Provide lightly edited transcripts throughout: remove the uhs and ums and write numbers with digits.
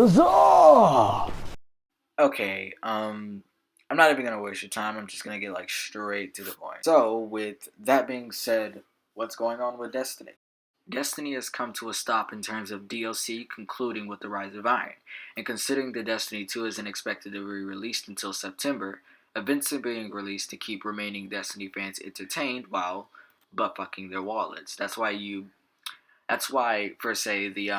Huzzah! Okay, I'm not even gonna waste your time. I'm just gonna get straight to the point. So, with that being said, what's going on with Destiny? Destiny has come to a stop in terms of DLC concluding with the Rise of Iron, and considering that Destiny 2 isn't expected to be released until September, events are being released to keep remaining Destiny fans entertained while butt fucking their wallets. That's why, per se, the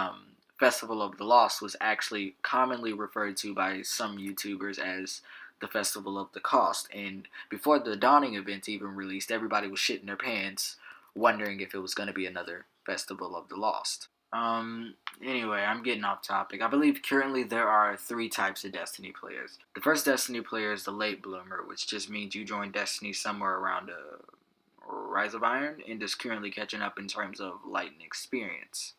Festival of the Lost was actually commonly referred to by some YouTubers as the Festival of the Cost. And before the Dawning event even released, everybody was shitting their pants, wondering if it was going to be another Festival of the Lost. Anyway, I'm getting off topic. I believe currently there are three types of Destiny players. The first Destiny player is the late bloomer, which just means you joined Destiny somewhere around Rise of Iron and is currently catching up in terms of light and experience.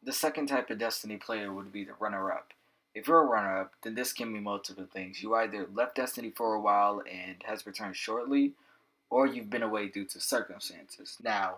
The second type of Destiny player would be the runner up. If you're a runner up, then this can mean multiple things. You either left Destiny for a while and has returned shortly, or you've been away due to circumstances. Now,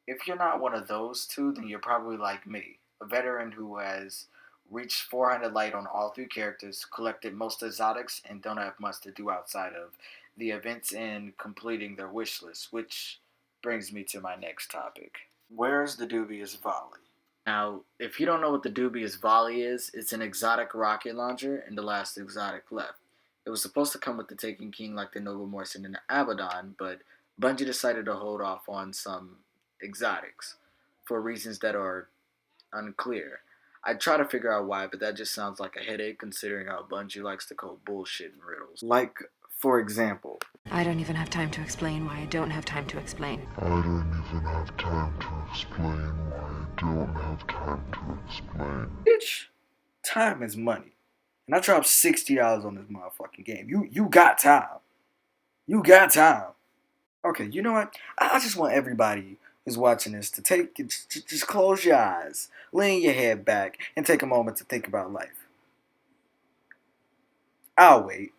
if you're not one of those two, then you're probably like me, a veteran who has reached 400 light on all three characters, collected most exotics, and don't have much to do outside of the events and completing their wish list, which brings me to my next topic. Where's the dubious volley? Now, if you don't know what the dubious volley is, it's an exotic rocket launcher and the last exotic left. It was supposed to come with the Taken King like the Nova Morrison and the Abaddon, but Bungie decided to hold off on some exotics for reasons that are unclear. I try to figure out why, but that just sounds like a headache considering how Bungie likes to code bullshit in riddles. Like, for example, I don't even have time to explain why I don't have time to explain. I don't even have time to explain why I don't have time to explain. bitch, time is money. And I dropped $60 on this motherfucking game. You got time. You got time. Okay, you know what? I just want everybody who's watching this to just close your eyes, lean your head back, and take a moment to think about life. I'll wait.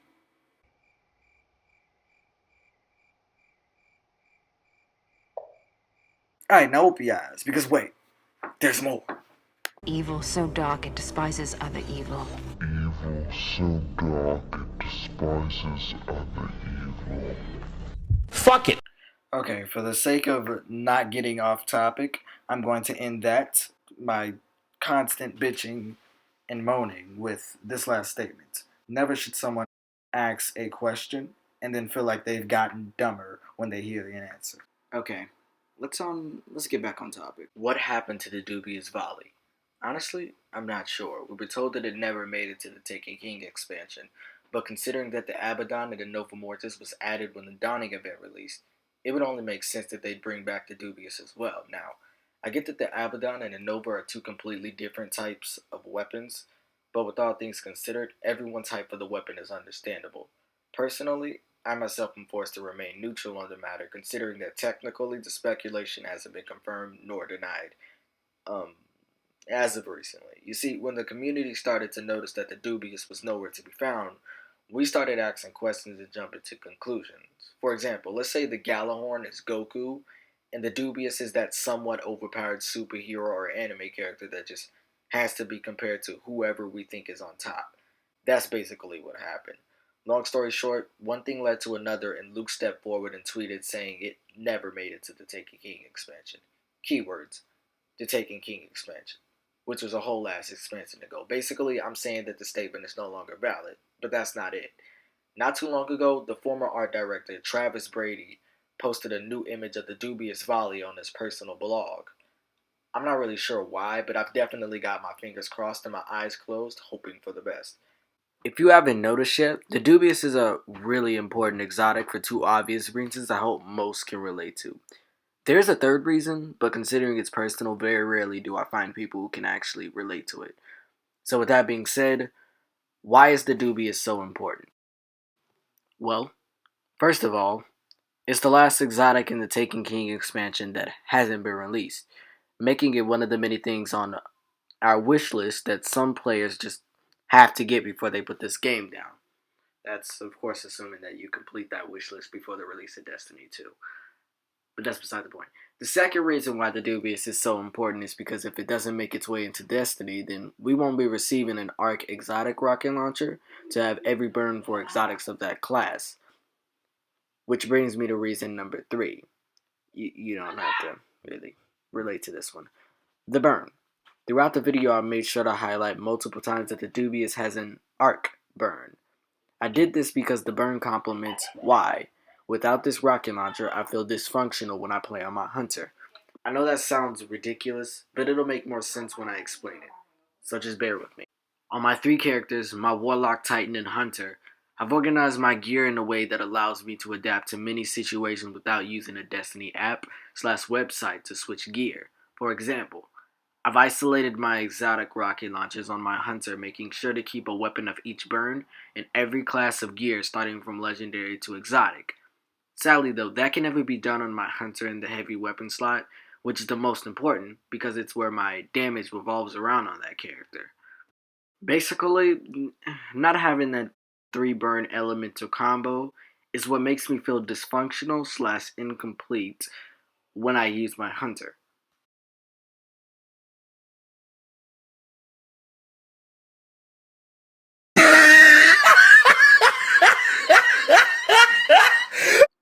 Alright, now open your eyes, because wait, there's more. Evil so dark it despises other evil. Evil so dark it despises other evil. Fuck it. Okay, for the sake of not getting off topic, I'm going to end my constant bitching and moaning, with this last statement. Never should someone ask a question and then feel like they've gotten dumber when they hear the answer. Okay, let's get back on topic. What happened to the dubious volley? Honestly, I'm not sure. We were told that it never made it to the Taken King expansion, but considering that the Abaddon and the Nova Mortis was added when the Dawning event released, it would only make sense that they'd bring back the dubious as well. Now, I get that the Abaddon and the Nova are two completely different types of weapons, but with all things considered, everyone's type of the weapon is understandable. Personally, I myself am forced to remain neutral on the matter, considering that technically the speculation hasn't been confirmed nor denied. Um, as of recently. You see, when the community started to notice that the dubious was nowhere to be found, we started asking questions and jumping to conclusions. For example, let's say the Galahorn is Goku, and the dubious is that somewhat overpowered superhero or anime character that just has to be compared to whoever we think is on top. That's basically what happened. Long story short, one thing led to another, and Luke stepped forward and tweeted saying it never made it to the Taken King expansion. Keywords: the Taken King expansion, which was a whole ass expansion to go. Basically, I'm saying that the statement is no longer valid, but that's not it. Not too long ago, the former art director, Travis Brady, posted a new image of the dubious volley on his personal blog. I'm not really sure why, but I've definitely got my fingers crossed and my eyes closed, hoping for the best. If you haven't noticed yet, the dubious is a really important exotic for two obvious reasons I hope most can relate to. There's a third reason, but considering it's personal, very rarely do I find people who can actually relate to it. So with that being said, why is the dubious so important? Well, first of all, it's the last exotic in the Taken King expansion that hasn't been released, making it one of the many things on our wish list that some players just have to get before they put this game down. That's, of course, assuming that you complete that wish list before the release of Destiny 2. But that's beside the point. The second reason why the dubious is so important is because if it doesn't make its way into Destiny, then we won't be receiving an ARC exotic rocket launcher to have every burn for exotics of that class. Which brings me to reason number 3. You don't have to really relate to this one. The burn. Throughout the video, I made sure to highlight multiple times that the dubious has an ARC burn. I did this because the burn complements why. Without this rocket launcher, I feel dysfunctional when I play on my hunter. I know that sounds ridiculous, but it'll make more sense when I explain it. So just bear with me. On my 3 characters, my Warlock, Titan, and Hunter, I've organized my gear in a way that allows me to adapt to many situations without using a Destiny app/website to switch gear. For example, I've isolated my exotic rocket launchers on my Hunter, making sure to keep a weapon of each burn in every class of gear starting from legendary to exotic. Sadly though, that can never be done on my Hunter in the heavy weapon slot, which is the most important because it's where my damage revolves around on that character. Basically, not having that 3 burn elemental combo is what makes me feel dysfunctional/incomplete when I use my Hunter.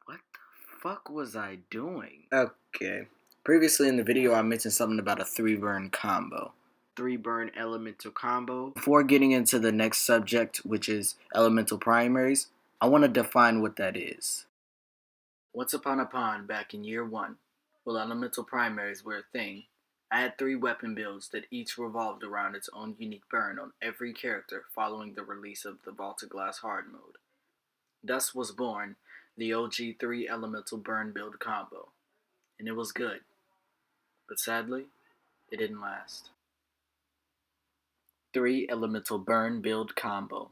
What the fuck was I doing? Okay. Previously in the video, I mentioned something about a 3 burn combo. 3 burn elemental combo. Before getting into the next subject, which is elemental primaries, I want to define what that is. Once upon a time, back in year 1, while elemental primaries were a thing, I had 3 weapon builds that each revolved around its own unique burn on every character following the release of the Vaulted Glass hard mode. Thus was born the OG 3 elemental burn build combo, and it was good, but sadly, it didn't last. 3 elemental burn build combo.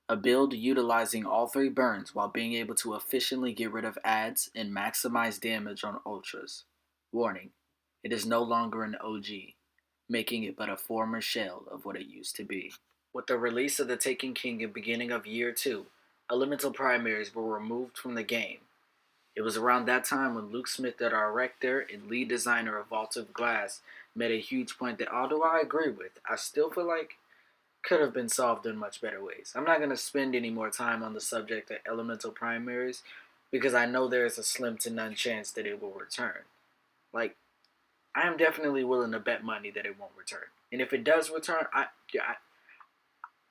A build utilizing all 3 burns while being able to efficiently get rid of adds and maximize damage on ultras. Warning, it is no longer an OG, making it but a former shell of what it used to be. With the release of the Taken King at the beginning of year 2, elemental primaries were removed from the game. It was around that time when Luke Smith, the director and lead designer of Vaulted Glass, made a huge point that, although I agree with, I still feel like could have been solved in much better ways. I'm not going to spend any more time on the subject of elemental primaries because I know there is a slim to none chance that it will return. Like, I am definitely willing to bet money that it won't return. And if it does return, I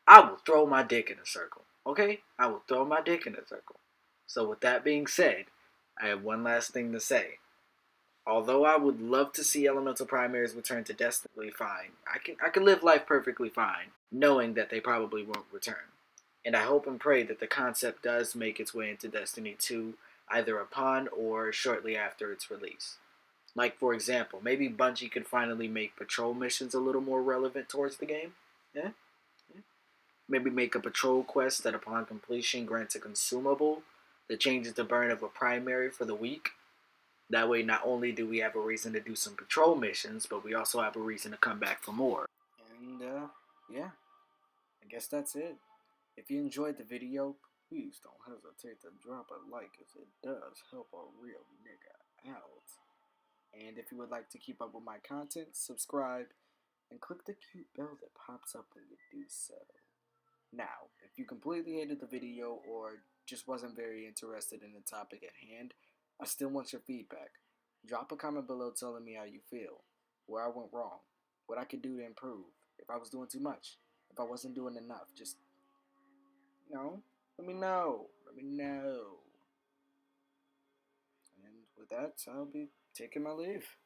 will throw my dick in a circle. Okay? I will throw my dick in a circle. So with that being said, I have one last thing to say. Although I would love to see elemental primaries return to Destiny fine, I can live life perfectly fine, knowing that they probably won't return. And I hope and pray that the concept does make its way into Destiny 2, either upon or shortly after its release. Like, for example, maybe Bungie could finally make patrol missions a little more relevant towards the game. Yeah? Maybe make a patrol quest that upon completion grants a consumable that changes the burn of a primary for the week. That way, not only do we have a reason to do some patrol missions, but we also have a reason to come back for more. And, yeah. I guess that's it. If you enjoyed the video, please don't hesitate to drop a like, as it does help a real nigga out. And if you would like to keep up with my content, subscribe, and click the cute bell that pops up when you do so. Now, if you completely hated the video or just wasn't very interested in the topic at hand, I still want your feedback. Drop a comment below telling me how you feel, where I went wrong, what I could do to improve, if I was doing too much, if I wasn't doing enough. Just, let me know. Let me know. And with that, I'll be taking my leave.